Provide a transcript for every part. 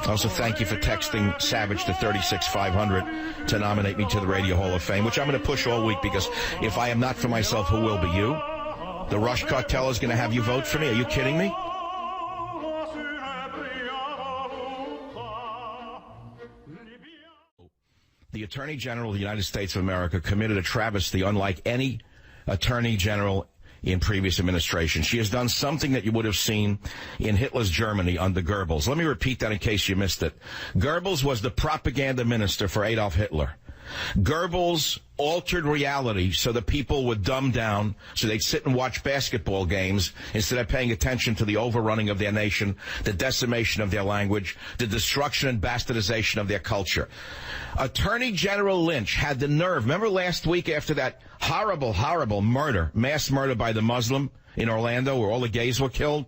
Also, thank you for texting Savage to 36500 to nominate me to the Radio Hall of Fame, which I'm going to push all week, because if I am not for myself, who will be you? The Rush Cartel is going to have you vote for me. Are you kidding me? The Attorney General of the United States of America committed a travesty unlike any Attorney General in previous administrations. She has done something that you would have seen in Hitler's Germany under Goebbels. Let me repeat that in case you missed it. Goebbels was the propaganda minister for Adolf Hitler. Goebbels altered reality so the people would dumb down, so they'd sit and watch basketball games instead of paying attention to the overrunning of their nation, the decimation of their language, the destruction and bastardization of their culture. Attorney General Lynch had the nerve. Remember last week after that horrible, horrible murder, mass murder by the Muslim in Orlando where all the gays were killed?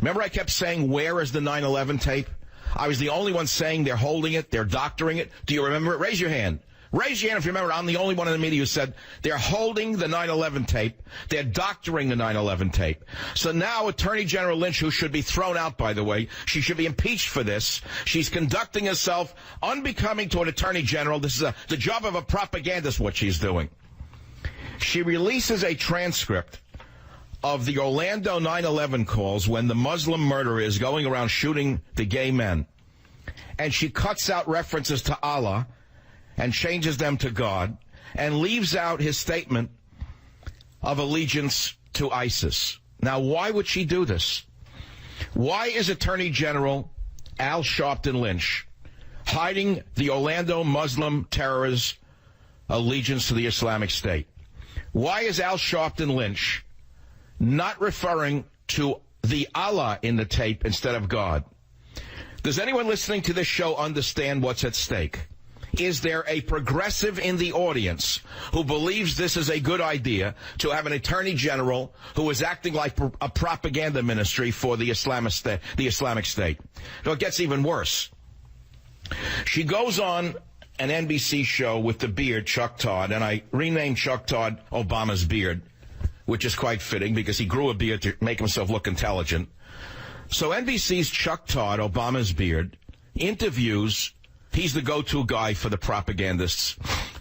Remember I kept saying, where is the 9/11 tape? I was the only one saying they're holding it, they're doctoring it. Do you remember it? Raise your hand. Raise your hand if you remember. I'm the only one in the media who said they're holding the 9/11 tape. They're doctoring the 9/11 tape. So now Attorney General Lynch, who should be thrown out, by the way, she should be impeached for this. She's conducting herself unbecoming to an Attorney General. This is the job of a propagandist, what she's doing. She releases a transcript of the Orlando 9/11 calls when the Muslim murderer is going around shooting the gay men. And she cuts out references to Allah and changes them to God, and leaves out his statement of allegiance to ISIS. Now, why would she do this? Why is Attorney General Al Sharpton Lynch hiding the Orlando Muslim terror's allegiance to the Islamic State? Why is Al Sharpton Lynch not referring to the Allah in the tape instead of God? Does anyone listening to this show understand what's at stake? Is there a progressive in the audience who believes this is a good idea to have an Attorney General who is acting like a propaganda ministry for the Islamic State? No, it gets even worse. She goes on an NBC show with the beard, Chuck Todd, and I renamed Chuck Todd Obama's beard, which is quite fitting because he grew a beard to make himself look intelligent. So NBC's Chuck Todd, Obama's beard, interviews. He's the go-to guy for the propagandists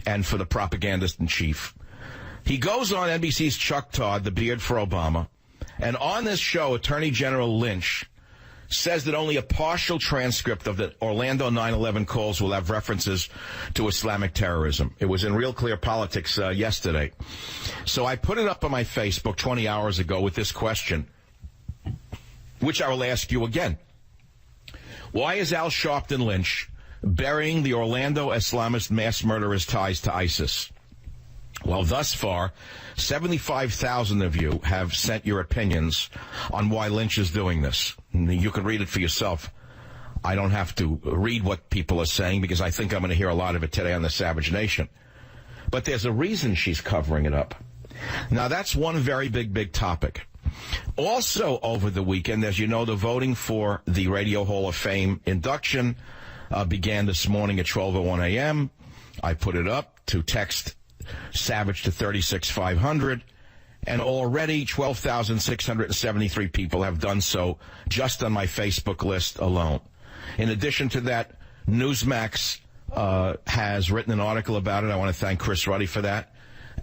and for the propagandist in chief. He goes on NBC's Chuck Todd, the beard for Obama, and on this show, Attorney General Lynch says that only a partial transcript of the Orlando 9/11 calls will have references to Islamic terrorism. It was in Real Clear Politics yesterday. So I put it up on my Facebook 20 hours ago with this question, which I will ask you again. Why is Al Sharpton Lynch burying the Orlando Islamist mass murderer's ties to ISIS? Well, thus far, 75,000 of you have sent your opinions on why Lynch is doing this. You can read it for yourself. I don't have to read what people are saying because I think I'm going to hear a lot of it today on the Savage Nation. But there's a reason she's covering it up. Now, that's one very big topic. Also, over the weekend, as you know, the voting for the Radio Hall of Fame induction began this morning at 12:01 a.m. I put it up to text Savage to 36500, and already 12,673 people have done so just on my Facebook list alone. In addition to that, Newsmax has written an article about it. I want to thank Chris Ruddy for that.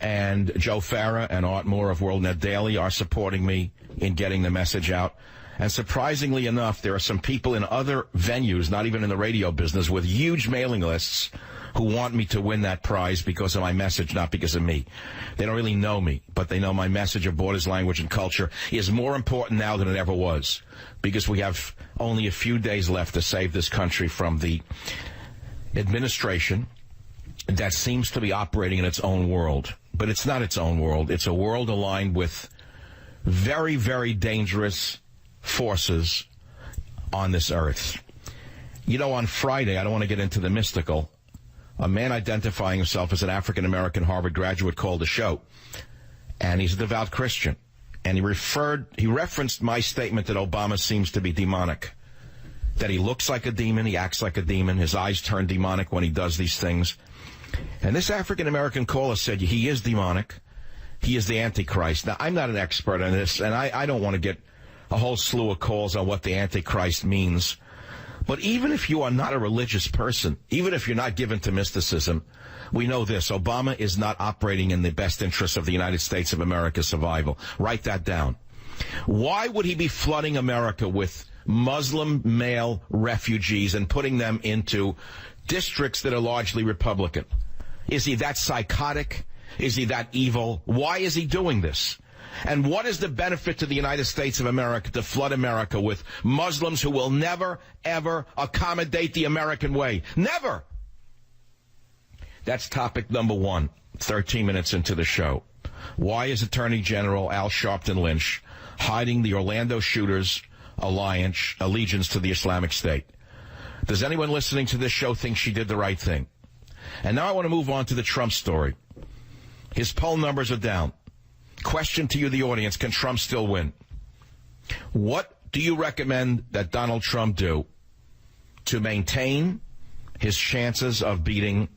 And Joe Farah and Art Moore of WorldNet Daily are supporting me in getting the message out. And surprisingly enough, there are some people in other venues, not even in the radio business, with huge mailing lists who want me to win that prize because of my message, not because of me. They don't really know me, but they know my message of borders, language, and culture is more important now than it ever was, because we have only a few days left to save this country from the administration that seems to be operating in its own world. But it's not its own world. It's a world aligned with very, very dangerous forces on this earth. You know, on Friday, I don't want to get into the mystical, a man identifying himself as an African-American Harvard graduate called the show, and he's a devout Christian. And he referenced my statement that Obama seems to be demonic, that he looks like a demon, he acts like a demon, his eyes turn demonic when he does these things. And this African-American caller said he is demonic, he is the Antichrist. Now, I'm not an expert on this, and I don't want to get a whole slew of calls on what the Antichrist means. But even if you are not a religious person, even if you're not given to mysticism, we know this: Obama is not operating in the best interests of the United States of America's survival. Write that down. Why would he be flooding America with Muslim male refugees and putting them into districts that are largely Republican? Is he that psychotic? Is he that evil? Why is he doing this? And what is the benefit to the United States of America to flood America with Muslims who will never, ever accommodate the American way? Never! That's topic number one, 13 minutes into the show. Why is Attorney General Al Sharpton Lynch hiding the Orlando shooters' allegiance to the Islamic State? Does anyone listening to this show think she did the right thing? And now I want to move on to the Trump story. His poll numbers are down. Question to you, the audience: can Trump still win? What do you recommend that Donald Trump do to maintain his chances of beating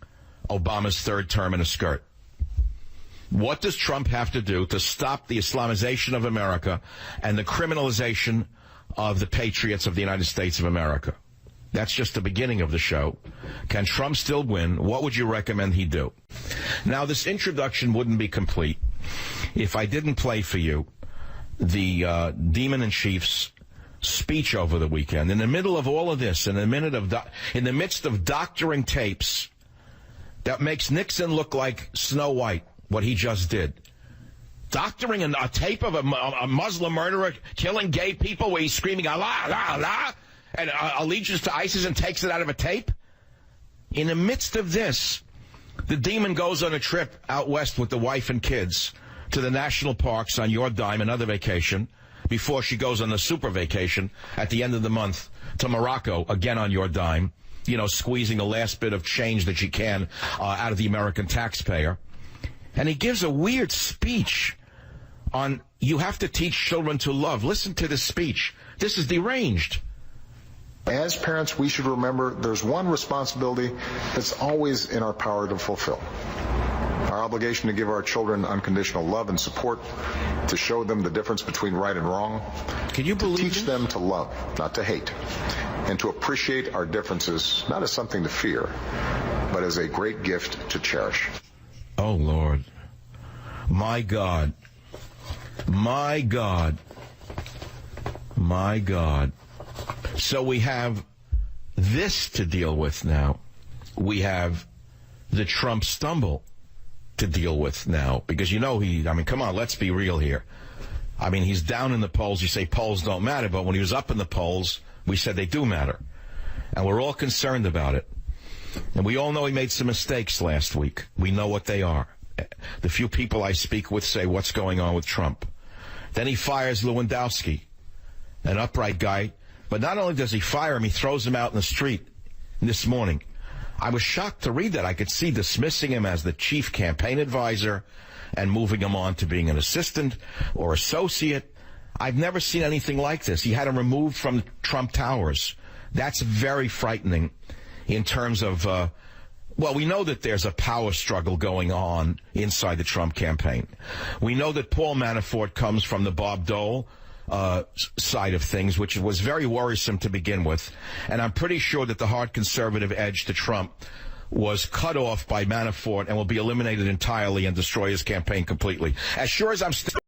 Obama's third term in a skirt? What does Trump have to do to stop the Islamization of America and the criminalization of the patriots of the United States of America? That's just the beginning of the show. Can Trump still win? What would you recommend he do? Now, this introduction wouldn't be complete if I didn't play for you the Demon-in-Chief's speech over the weekend. In the middle of all of this, in the midst of doctoring tapes that makes Nixon look like Snow White, what he just did. Doctoring a tape of a Muslim murderer killing gay people where he's screaming, Allah, Allah, Allah, and allegiance to ISIS, and takes it out of a tape. In the midst of this, the demon goes on a trip out west with the wife and kids to the national parks on your dime, another vacation, before she goes on the super vacation at the end of the month to Morocco, again on your dime, you know, squeezing the last bit of change that she can out of the American taxpayer. And he gives a weird speech on you have to teach children to love. Listen to this speech. This is deranged. As parents, we should remember there's one responsibility that's always in our power to fulfill. Our obligation to give our children unconditional love and support, to show them the difference between right and wrong. Can you believe to teach them to love, not to hate, and to appreciate our differences, not as something to fear, but as a great gift to cherish. Oh, Lord. My God. My God. My God. So we have this to deal with now. We have the Trump stumble to deal with now. Because, you know, come on, let's be real here. I mean, he's down in the polls. You say polls don't matter, but when he was up in the polls, we said they do matter. And we're all concerned about it. And we all know he made some mistakes last week. We know what they are. The few people I speak with say, what's going on with Trump? Then he fires Lewandowski, an upright guy. But not only does he fire him, he throws him out in the street this morning. I was shocked to read that. I could see dismissing him as the chief campaign advisor and moving him on to being an assistant or associate. I've never seen anything like this. He had him removed from Trump Towers. That's very frightening in terms of, well, we know that there's a power struggle going on inside the Trump campaign. We know that Paul Manafort comes from the Bob Dole side of things, which was very worrisome to begin with. And I'm pretty sure that the hard conservative edge to Trump was cut off by Manafort and will be eliminated entirely and destroy his campaign completely. As sure as I'm still